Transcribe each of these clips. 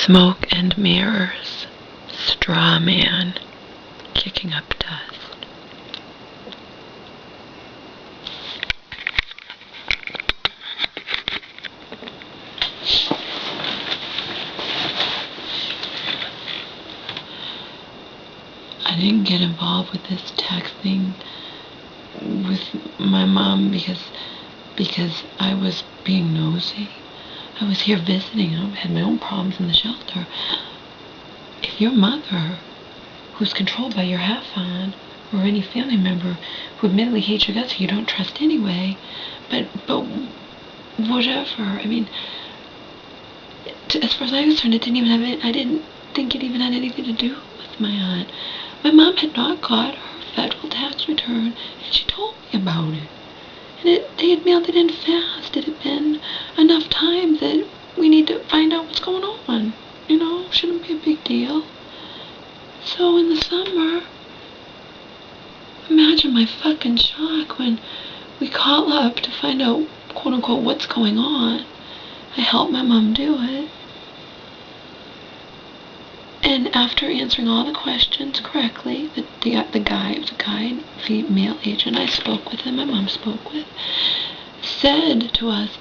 Smoke and mirrors, straw man, kicking up dust. I didn't get involved with this texting with my mom because I was being nosy. I was here visiting. I had my own problems in the shelter. If your mother, who's controlled by your half-aunt, or any family member who admittedly hates your guts, you don't trust anyway, but whatever. I mean, as far as I was concerned, I didn't think it even had anything to do with my aunt. My mom had not got her federal tax return, and she told me about it. And they had mailed it in fast. It had been enough time that we need to find out what's going on. You know, shouldn't be a big deal. So in the summer, imagine my fucking shock when we call up to find out, quote unquote, what's going on. I helped my mom do it. And after answering all the questions correctly, the guy, it was a guy, female agent I spoke with and my mom spoke with, said to us,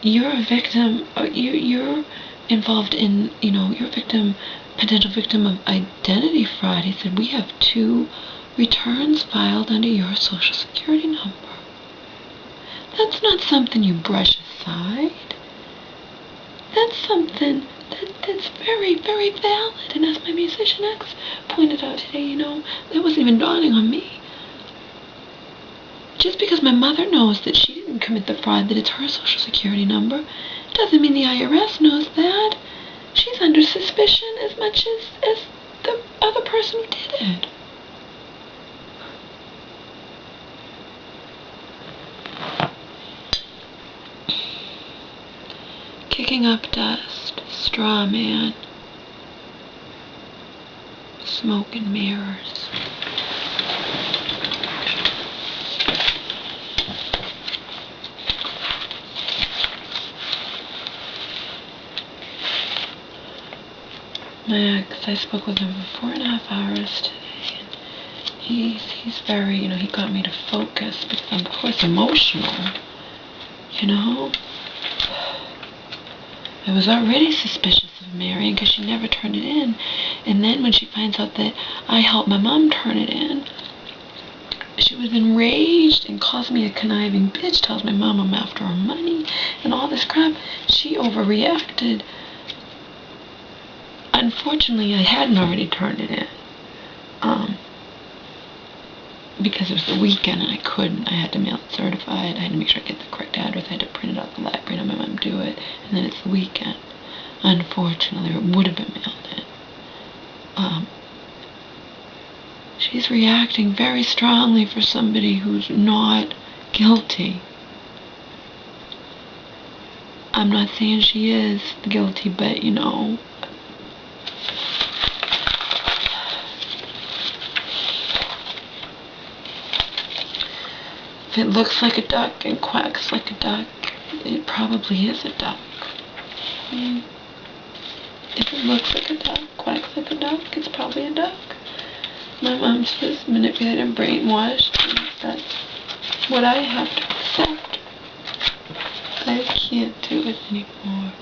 you're a victim, you're involved in, you're a victim, potential victim of identity fraud. He said, we have 2 returns filed under your social security number. That's not something you brush aside. That's something that's very, very valid. And as my musician ex pointed out today, that wasn't even dawning on me. Just because my mother knows that she didn't commit the fraud, that it's her social security number, doesn't mean the IRS knows that. She's under suspicion as much as the other person who did it. Kicking up dust, straw man, smoke and mirrors. My ex, I spoke with him for 4.5 hours today, and he's very, he got me to focus because I'm, of course, emotional, I was already suspicious of Marion because she never turned it in. And then when she finds out that I helped my mom turn it in, she was enraged and calls me a conniving bitch, tells my mom I'm after her money and all this crap. She overreacted. Unfortunately, I hadn't already turned it in. Because it was the weekend and I couldn't. I had to mail it certified. I had to make sure I get the correct address. I had to print it out the library and have my mom do it. And then it's the weekend. Unfortunately, it would have been mailed in. She's reacting very strongly for somebody who's not guilty. I'm not saying she is guilty, but if it looks like a duck and quacks like a duck, it probably is a duck. If it looks like a duck, quacks like a duck, it's probably a duck. My mom's just manipulated and brainwashed, and that's what I have to accept. I can't do it anymore.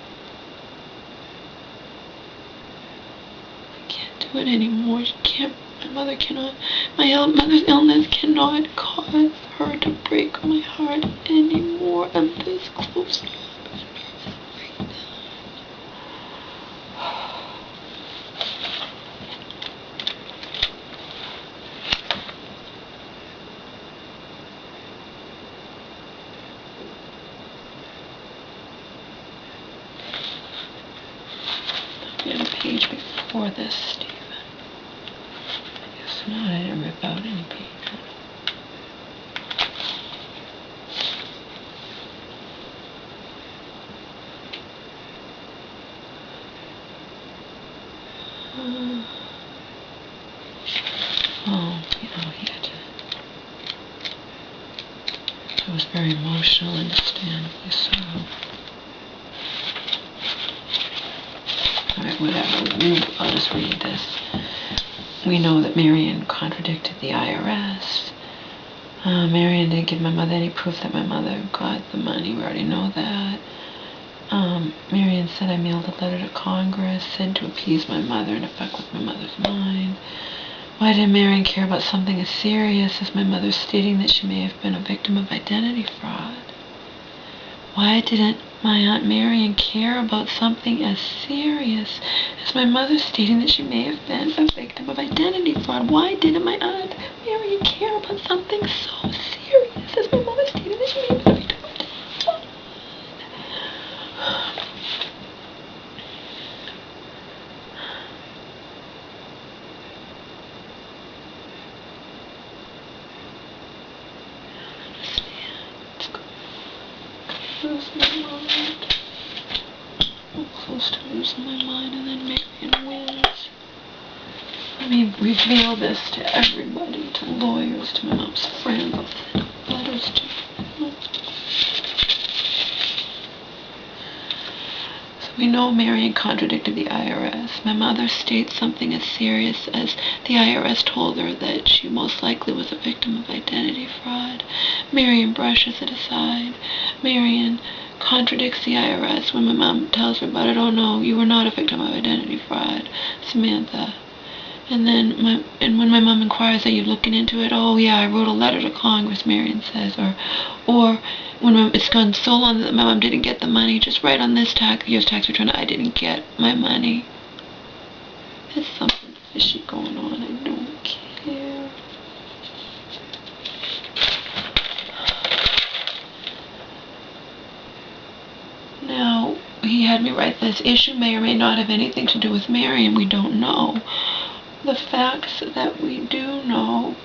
I can't do it anymore. My mother cannot, mother's illness cannot cause her to break my heart anymore. I'm this close to her right now. I'll get a page before this, Stephen. I guess not. I didn't rip out any pages. It was very emotional, understandably so. Alright, whatever. I'll just read this. We know that Marion contradicted the IRS. Marion didn't give my mother any proof that my mother got the money. We already know that. Marion said I mailed a letter to Congress, said to appease my mother and fuck with my mother's mind. Why did Marion care about something as serious as my mother stating that she may have been a victim of identity fraud? Why didn't my Aunt Marion care about something as serious as my mother stating that she may have been a victim of identity fraud? Why didn't my Aunt Marion care about something so serious as my mother stating that she may have been a victim of identity fraud? Lose my mind. I'm close to losing my mind, and then Marion wins. Let me reveal this to everybody, to lawyers, to my mom's friends. I'll send letters to them. So we know Marion contradicted the IRS. My mother states something as serious as the IRS told her that she most likely was a victim of identity fraud. Marion brushes it aside. Marion contradicts the IRS when my mom tells her about it. Oh no, you were not a victim of identity fraud, Samantha. And then when my mom inquires, are you looking into it? Oh yeah, I wrote a letter to Congress, Marion says. Or when it's gone so long that my mom didn't get the money, just write on this year's tax return, I didn't get my money. There's something fishy going on. I don't care. Now, he had me write this. Issue may or may not have anything to do with Marion. We don't know. The facts that we do know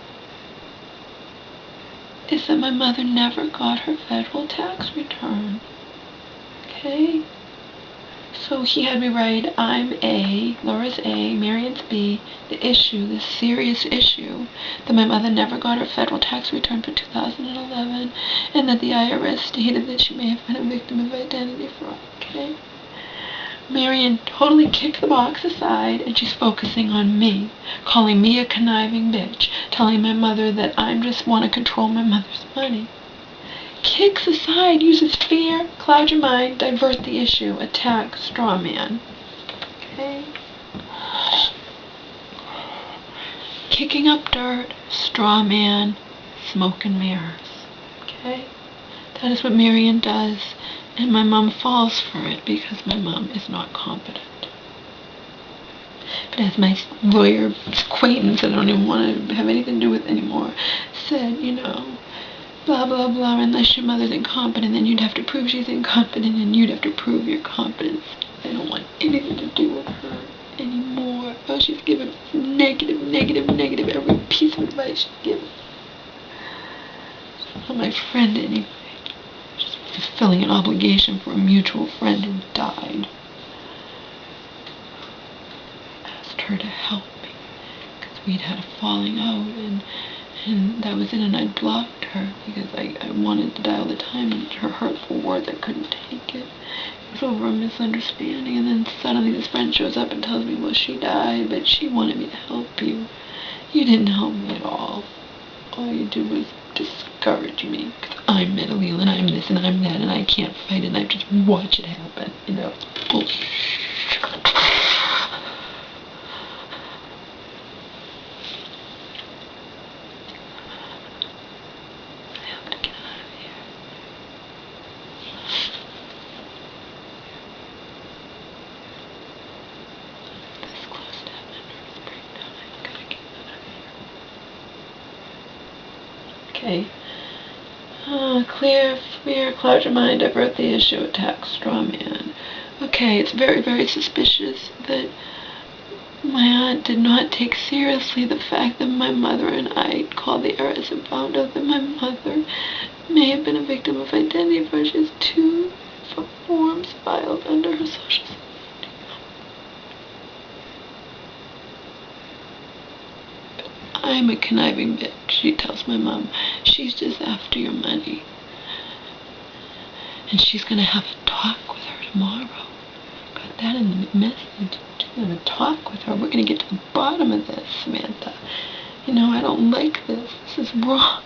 is that my mother never got her federal tax return. Okay? So he had me write, I'm A, Laura's A, Marion's B, the issue, the serious issue, that my mother never got her federal tax return for 2011, and that the IRS stated that she may have been a victim of identity fraud. Okay? Marion totally kicked the box aside, and she's focusing on me, calling me a conniving bitch, telling my mother that I just want to control my mother's money. Kicks aside, uses fear, cloud your mind, divert the issue, attack, straw man. Okay? Kicking up dirt, straw man, smoke and mirrors. Okay? That is what Marion does, and my mom falls for it because my mom is not competent. But as my lawyer acquaintance that I don't even want to have anything to do with anymore said, you know, blah, blah, blah, unless your mother's incompetent, then you'd have to prove she's incompetent, and you'd have to prove your competence. I don't want anything to do with her anymore. Oh, she's given negative every piece of advice she's given. She's not my friend anyway. She's fulfilling an obligation for a mutual friend who died. I asked her to help me, because we'd had a falling out, and that was it, and I blocked her because I wanted to die all the time, and her hurtful words, I couldn't take it. It was over a misunderstanding, and then suddenly this friend shows up and tells me, well, she died, but she wanted me to help you. You didn't help me at all. All you did was discourage me, because I'm mentally ill, and I'm this, and I'm that, and I can't fight it, and I just watch it happen, you know. Bullshit. Okay. Clear, fear, cloud your mind, divert the issue, attack, straw man. Okay, it's very, very suspicious that my aunt did not take seriously the fact that my mother and I called the IRS and found out that my mother may have been a victim of identity fraud. She has 2 forms filed under her social security. I'm a conniving bitch, she tells my mom. She's just after your money. And she's going to have a talk with her tomorrow. Got that in the message, too. I'm going to talk with her. We're going to get to the bottom of this, Samantha. You know, I don't like this. This is wrong.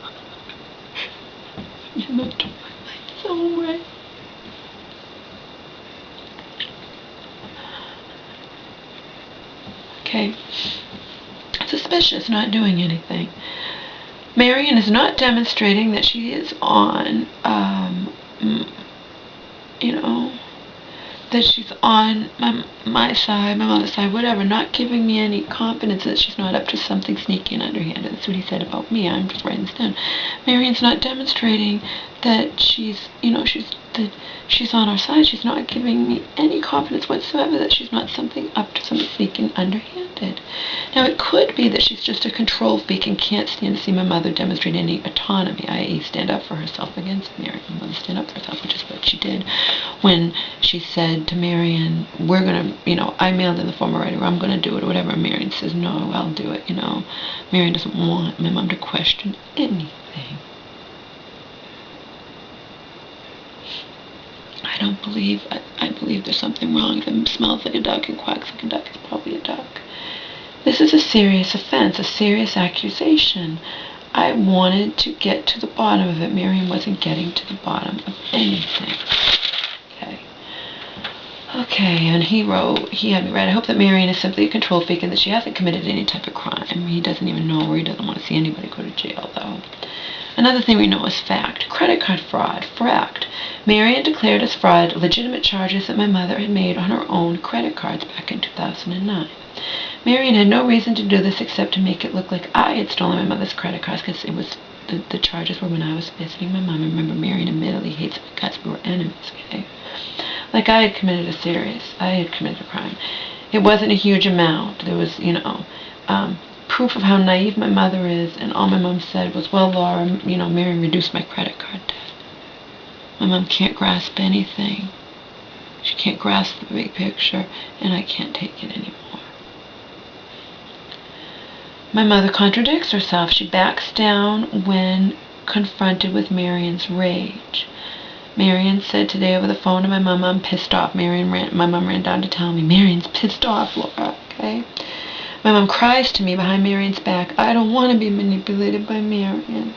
I'm in the twilight zone, right? Okay. Suspicious, not doing anything. Marion is not demonstrating that she is on, you know, that she's on my side, my mother's side, whatever, not giving me any confidence that she's not up to something sneaky and underhanded. That's what he said about me. I'm just writing this down. Marion's not demonstrating that she's, you know, that she's on our side. She's not giving me any confidence whatsoever that she's not something up to something sneaky and underhanded. Now, it could be that she's just a control freak and can't stand to see my mother demonstrate any autonomy, i.e. stand up for herself against Marion. My mother stand up for herself, which is what she did when she said to Marion, we're going to, you know, I mailed in the form already, or I'm going to do it, or whatever. And Marion says, no, I'll do it, you know. Marion doesn't want my mom to question anything. I don't believe, I believe there's something wrong. If it smells like a duck and quacks like a duck, it's probably a duck. This is a serious offense, a serious accusation. I wanted to get to the bottom of it. Marion wasn't getting to the bottom of anything. Okay, and he had me write, I hope that Marion is simply a control freak and that she hasn't committed any type of crime. He doesn't even know, or he doesn't want to see anybody go to jail, though. Another thing we know is fact. Credit card fraud. Fact. Marion declared as fraud legitimate charges that my mother had made on her own credit cards back in 2009. Marion had no reason to do this except to make it look like I had stolen my mother's credit cards, because it was the charges were when I was visiting my mom. And remember, Marion admittedly hates my guts. We were enemies, okay? Like I had committed a crime. It wasn't a huge amount. There was, you know, proof of how naive my mother is, and all my mom said was, well, Laura, you know, Marion reduced my credit card debt. My mom can't grasp anything. She can't grasp the big picture, and I can't take it anymore. My mother contradicts herself. She backs down when confronted with Marion's rage. Marion said today over the phone to my mom, I'm pissed off. My mom ran down to tell me, Marion's pissed off, Laura, okay? My mom cries to me behind Marion's back, I don't want to be manipulated by Marion.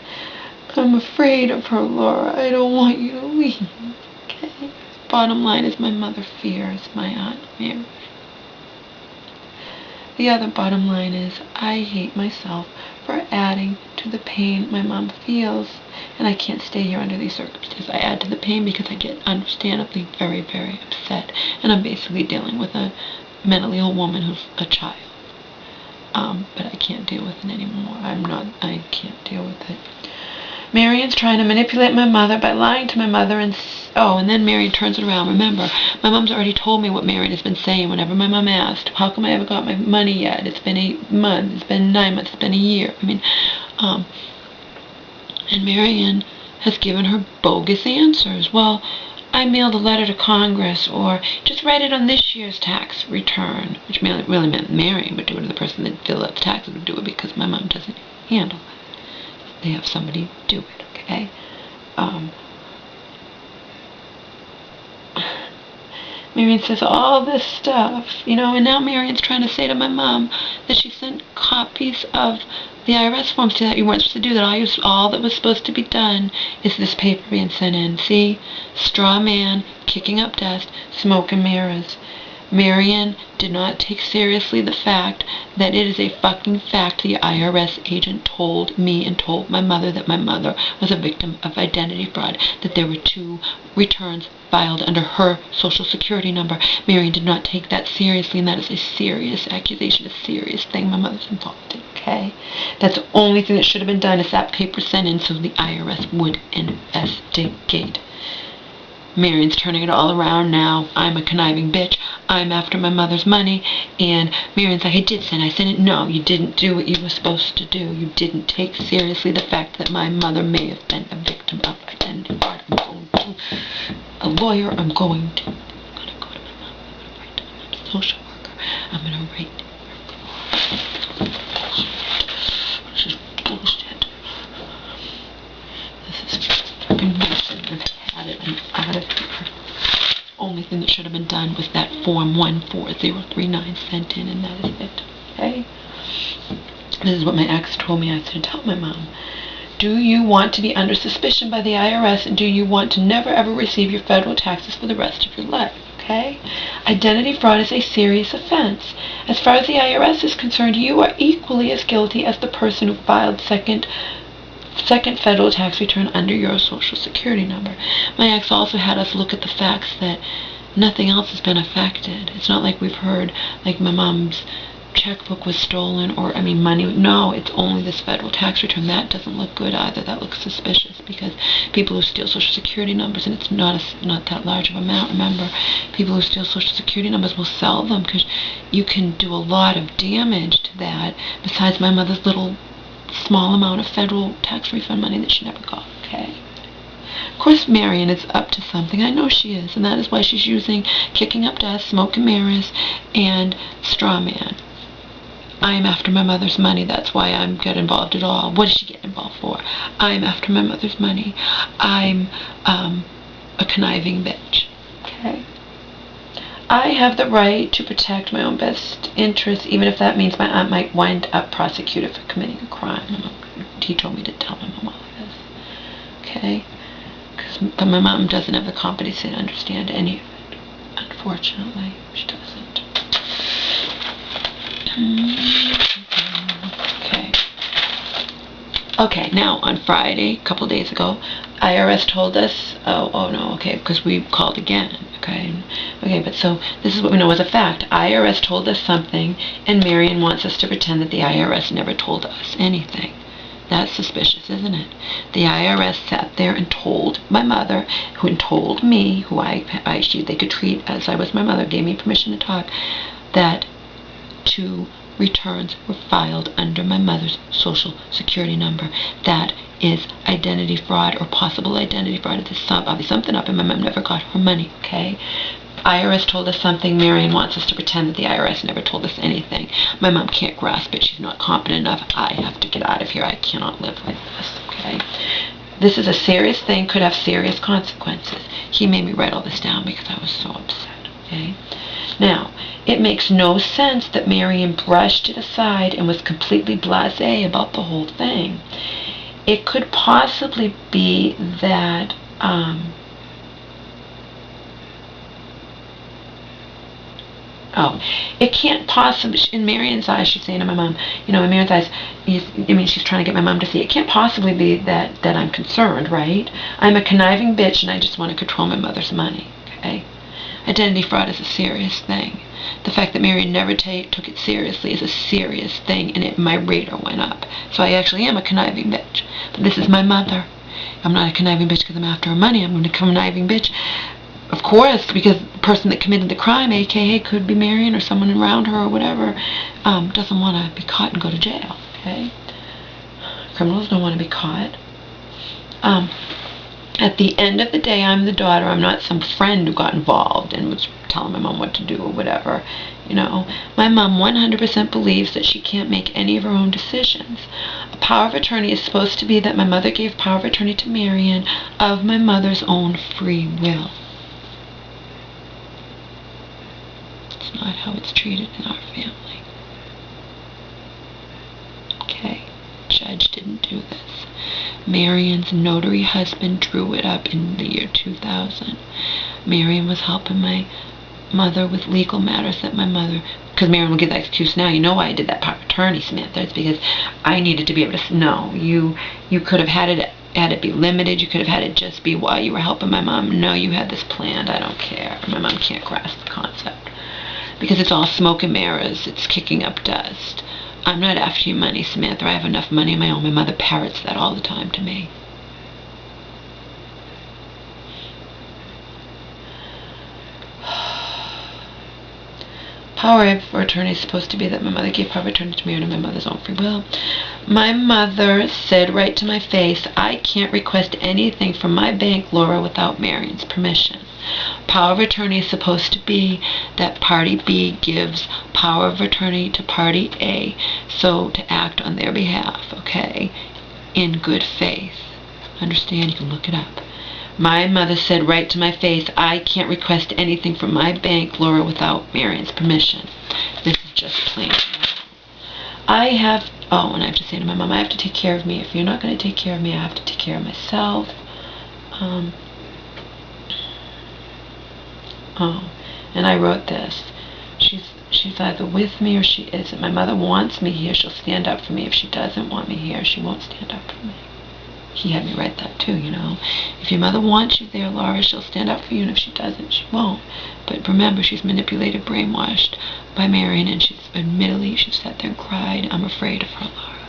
I'm afraid of her, Laura. I don't want you to leave, okay? Bottom line is my mother fears my Aunt Mary. The other bottom line is I hate myself for adding to the pain my mom feels, and I can't stay here under these circumstances. I add to the pain because I get understandably very, very upset, and I'm basically dealing with a mentally ill woman who's a child. But I can't deal with it anymore. I can't deal with it. Marion's trying to manipulate my mother by lying to my mother, and then Marion turns it around. Remember, my mom's already told me what Marion has been saying whenever my mom asked, how come I haven't got my money yet? It's been 8 months, it's been 9 months, it's been a year. I mean, and Marion has given her bogus answers. Well, I mailed a letter to Congress, or just write it on this year's tax return, which really meant Marion would do it, or the person that filled out the taxes would do it, because my mom doesn't handle it. They have somebody do it, okay? Marion says all this stuff, you know, and now Marion's trying to say to my mom that she sent copies of the IRS forms to that you weren't supposed to do that. All that was supposed to be done is this paper being sent in. See? Straw man, kicking up dust, smoke and mirrors. Marion did not take seriously the fact that it is a fucking fact the IRS agent told me and told my mother that my mother was a victim of identity fraud, that there were 2 returns filed under her social security number. Marion did not take that seriously, and that is a serious accusation, a serious thing my mother's involved in, okay? That's the only thing that should have been done, is that paper sent in so the IRS would investigate. Marion's turning it all around now. I'm a conniving bitch. I'm after my mother's money. And Marion's like, I sent it. No, you didn't do what you were supposed to do. You didn't take seriously the fact that my mother may have been a victim of identity fraud. I'm going to a lawyer. I'm going to go to my mom. I'm going to write to my mom's social worker. I'm going to write to her. This is bullshit. This is fucking bullshit. I've had it. I'm out of here. Only thing that should have been done was that Form 14039 sent in, and that is it. Okay? This is what my ex told me I should tell my mom. Do you want to be under suspicion by the IRS, and do you want to never ever receive your federal taxes for the rest of your life? Okay? Identity fraud is a serious offense. As far as the IRS is concerned, you are equally as guilty as the person who filed second federal tax return under your social security number. My ex also had us look at the facts that nothing else has been affected. It's not like we've heard, like my mom's checkbook was stolen, or money. No, it's only this federal tax return. That doesn't look good either. That looks suspicious, because people who steal social security numbers, and it's not that large of an amount, remember, people who steal social security numbers will sell them, because you can do a lot of damage to that, besides my mother's little small amount of federal tax refund money that she never got. Okay? Of course Marion is up to something. I know she is, and that is why she's using kicking up dust, smoke and mirrors, and straw man. I am after my mother's money. That's why I'm get involved at all. What does she get involved for? I'm after my mother's money. I'm a conniving bitch. Okay? I have the right to protect my own best interests, even if that means my aunt might wind up prosecuted for committing a crime. He told me to tell my mom all of this. Okay? But my mom doesn't have the competency to understand any of it. Unfortunately, she doesn't. Okay, now on Friday, a couple days ago, IRS told us, because we called again, okay, but so this is what we know as a fact. IRS told us something, and Marion wants us to pretend that the IRS never told us anything. That's suspicious, isn't it? The IRS sat there and told my mother, who told me, who they could treat as I was my mother, gave me permission to talk, that 2 returns were filed under my mother's social security number. That is identity fraud, or possible identity fraud. There's obviously something up, and my mom never got her money, okay? IRS told us something. Marion wants us to pretend that the IRS never told us anything. My mom can't grasp it. She's not competent enough. I have to get out of here. I cannot live like this, okay? This is a serious thing, could have serious consequences. He made me write all this down because I was so upset, okay? Now, it makes no sense that Marion brushed it aside and was completely blasé about the whole thing. It could possibly be that it can't possibly, in Marion's eyes, she's saying to my mom, in Marion's eyes, she's trying to get my mom to see, it can't possibly be that I'm concerned, right? I'm a conniving bitch, and I just want to control my mother's money, okay? Identity fraud is a serious thing. The fact that Marion never took it seriously is a serious thing, and my radar went up. So I actually am a conniving bitch. But this is my mother. I'm not a conniving bitch because I'm after her money. I'm a conniving bitch, of course, because the person that committed the crime, a.k.a. could be Marion or someone around her or whatever, doesn't want to be caught and go to jail, okay? Criminals don't want to be caught. At the end of the day, I'm the daughter. I'm not some friend who got involved and was telling my mom what to do or whatever. My mom 100% believes that she can't make any of her own decisions. A power of attorney is supposed to be that my mother gave power of attorney to Marion of my mother's own free will. It's not how it's treated in our family. Okay, judge didn't do this. Marion's notary husband drew it up in the year 2000. Marion was helping my mother with legal matters that my mother, because Marion will give that excuse now, why I did that power of attorney, Samantha. It's because I needed to be able to, no, you could have had it be limited. You could have had it just be while you were helping my mom. No, you had this planned. I don't care. My mom can't grasp the concept. Because it's all smoke and mirrors. It's kicking up dust. I'm not after your money, Samantha. I have enough money of my own. My mother parrots that all the time to me. Power of attorney is supposed to be that my mother gave power of attorney to Marion of my mother's own free will. My mother said right to my face, I can't request anything from my bank, Laura, without Marion's permission. Power of attorney is supposed to be that party B gives power of attorney to party A, so to act on their behalf, okay, in good faith. Understand? You can look it up. My mother said right to my face, I can't request anything from my bank, Laura, without Marion's permission. This is just plain. I have to say to my mom, I have to take care of me. If you're not going to take care of me, I have to take care of myself. And I wrote this. She's either with me or she isn't. My mother wants me here. She'll stand up for me. If she doesn't want me here, she won't stand up for me. He had me write that too, you know. If your mother wants you there, Laura, she'll stand up for you, and if she doesn't, she won't. But remember, she's manipulated, brainwashed by Marion, and she's sat there and cried. I'm afraid of her, Laura.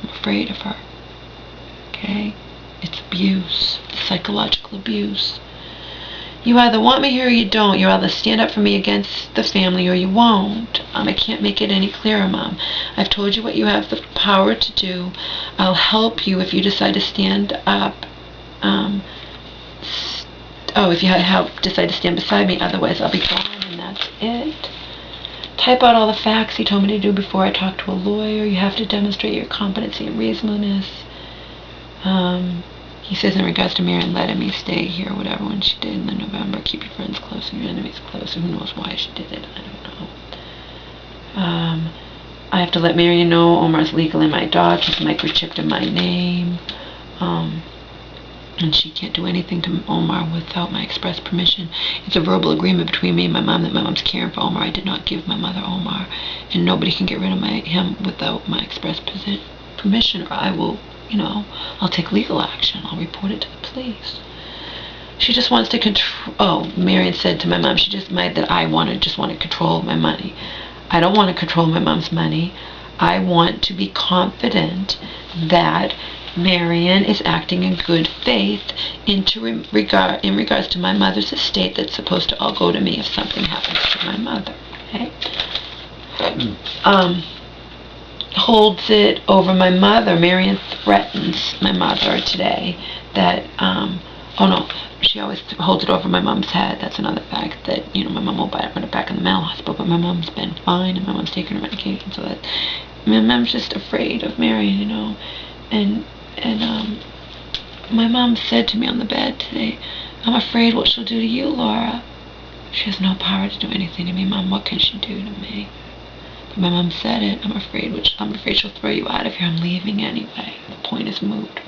I'm afraid of her. Okay? It's abuse. It's psychological abuse. You either want me here or you don't. You either stand up for me against the family or you won't. I can't make it any clearer, Mom. I've told you what you have the power to do. I'll help you if you decide to stand up. If you decide to stand beside me. Otherwise, I'll be gone, and that's it. Type out all the facts he told me to do before I talk to a lawyer. You have to demonstrate your competency and reasonableness. He says in regards to Marion letting me stay here or whatever when she did in November, keep your friends close and your enemies close. Who knows why she did it? I don't know. I have to let Marion know Omar's legally my dog. He's microchipped in my name. And she can't do anything to Omar without my express permission. It's a verbal agreement between me and my mom that my mom's caring for Omar. I did not give my mother Omar. And nobody can get rid of him without my express permission, or I will, I'll take legal action. I'll report it to the police. She just wants to control. Marion said to my mom, that I just want to control my money. I don't want to control my mom's money. I want to be confident that Marion is acting in good faith in regards to my mother's estate that's supposed to all go to me if something happens to my mother. Okay? Holds it over my mother. Marion threatens my mother today that, she always holds it over my mom's head. That's another fact that, my mom will put it back in the mental hospital, but my mom's been fine, and my mom's taking her medication, so that my mom's just afraid of Marion, and my mom said to me on the bed today, I'm afraid what she'll do to you, Laura. She has no power to do anything to me, Mom. What can she do to me? But my mom said it. I'm afraid she'll throw you out of here. I'm leaving anyway. The point is moot.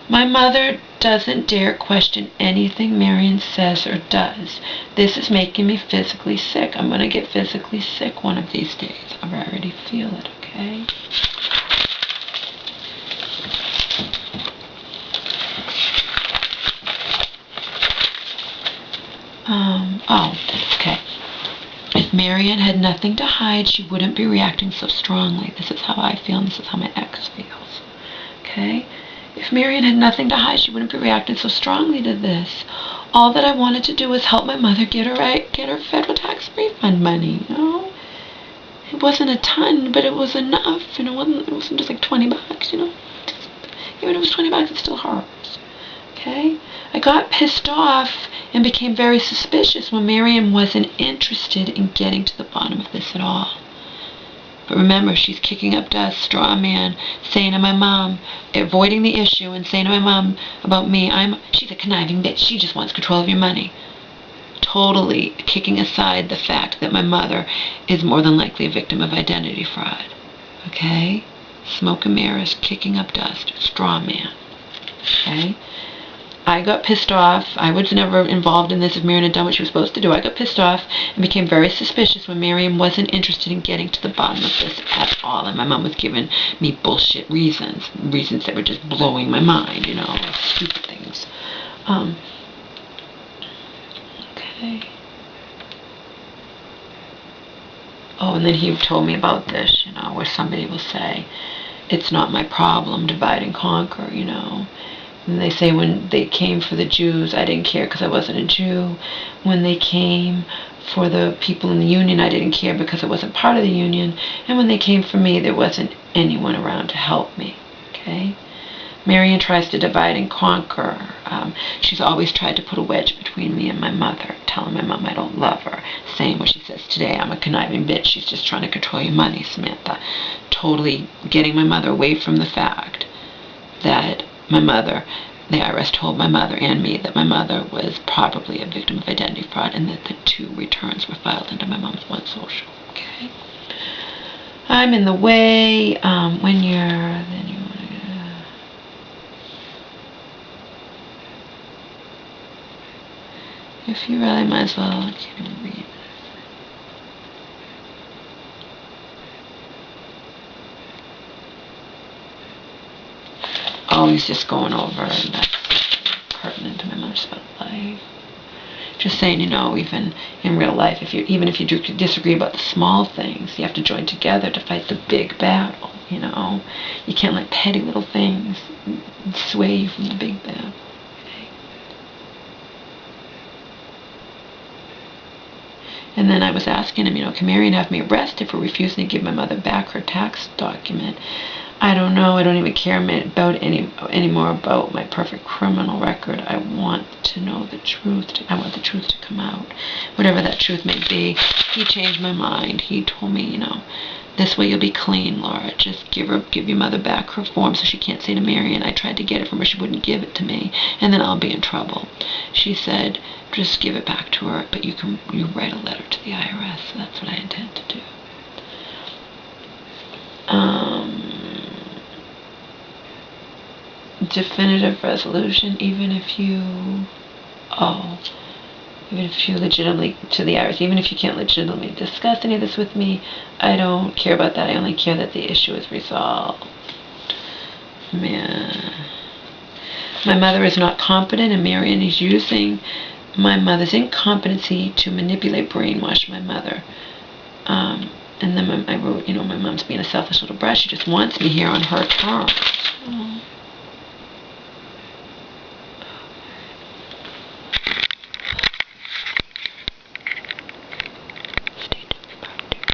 My mother doesn't dare question anything Marion says or does. This is making me physically sick. I'm going to get physically sick one of these days. I already feel it, okay? Okay. If Marion had nothing to hide, she wouldn't be reacting so strongly. This is how I feel, and this is how my ex feels. Okay? If Marion had nothing to hide, she wouldn't be reacting so strongly to this. All that I wanted to do was help my mother get her federal tax refund money, It wasn't a ton, but it was enough, and it wasn't just like $20, Even if it was $20, it still hurts. Okay? I got pissed off and became very suspicious when Marion wasn't interested in getting to the bottom of this at all. But remember, she's kicking up dust, straw man, saying to my mom, avoiding the issue and saying to my mom about me, she's a conniving bitch. She just wants control of your money. Totally kicking aside the fact that my mother is more than likely a victim of identity fraud. Okay? Smoke and mirrors, kicking up dust, straw man. Okay? I got pissed off. I was never involved in this if Marion had done what she was supposed to do. I got pissed off and became very suspicious when Marion wasn't interested in getting to the bottom of this at all. And my mom was giving me bullshit reasons that were just blowing my mind, stupid things. Okay. Oh, and then he told me about this, where somebody will say, it's not my problem, divide and conquer, And they say when they came for the Jews, I didn't care because I wasn't a Jew. When they came for the people in the union, I didn't care because I wasn't part of the union. And when they came for me, there wasn't anyone around to help me. Okay? Marion tries to divide and conquer. She's always tried to put a wedge between me and my mother, telling my mom I don't love her, saying what she says today, I'm a conniving bitch. She's just trying to control your money, Samantha. Totally getting my mother away from the fact that my mother the IRS told my mother and me that my mother was probably a victim of identity fraud and that the 2 returns were filed into my mom's 1 social. Okay. I'm in the way. When you're... Then you want to... If you really might as well... I can't even read. Oh, he's just going over, and that's pertinent to my mom's life. Just saying, you know, even in real life, even if you disagree about the small things, you have to join together to fight the big battle. You know, you can't let petty little things sway you from the big battle. Okay. And then I was asking him, you know, can Marion have me arrested for refusing to give my mother back her tax document? I don't know. I don't even care about anymore about my perfect criminal record. I want to know the truth. I want the truth to come out, whatever that truth may be. He changed my mind. He told me, you know, this way you'll be clean, Laura. Just give your mother back her form so she can't say to Marion, I tried to get it from her. She wouldn't give it to me, and then I'll be in trouble. She said, just give it back to her, but you write a letter to the IRS. So that's what I intend to do. Definitive resolution, even if you legitimately, to the IRS, even if you can't legitimately discuss any of this with me, I don't care about that. I only care that the issue is resolved. Man. My mother is not competent, and Marion is using my mother's incompetency to manipulate, brainwash my mother. And then I wrote, you know, my mom's being a selfish little brat. She just wants me here on her terms.